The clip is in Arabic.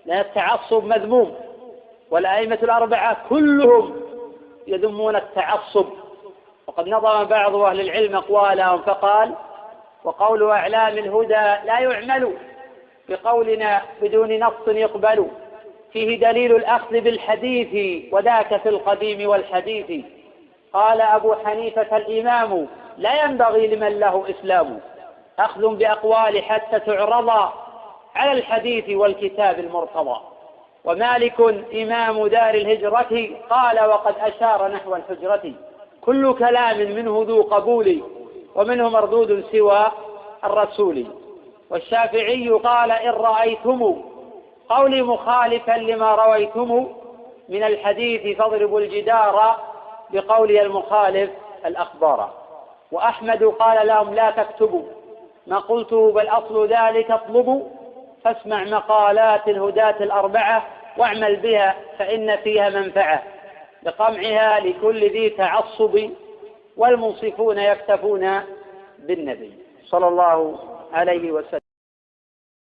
لأن التعصب مذموم، والأئمة الأربعة كلهم يذمون التعصب. وقد نظم بعض أهل العلم أقوالهم فقال: وقول أعلام الهدى لا يعمل بقولنا بدون نص يقبل، فيه دليل الأخذ بالحديث وذاك في القديم والحديث. قال أبو حنيفة الإمام: لا ينبغي لمن له إسلام أخذ بأقوال حتى تعرض على الحديث والكتاب المرتضى. ومالك إمام دار الهجرة قال وقد أشار نحو الحجرة: كل كلام منه ذو قبول ومنه مردود سوى الرسول. والشافعي قال: إن رأيتم قولي مخالفا لما رويتم من الحديث فاضربوا الجدار بقولي المخالف الأخبار. وأحمد قال لهم: لا تكتبوا ما قلته بل أصل ذلك اطلبوا، فاسمع مقالات الهداة الأربعة واعمل بها فإن فيها منفعة، بقمعها لكل ذي تعصب، والمنصفون يكتفون بالنبي صلى الله عليه وسلم.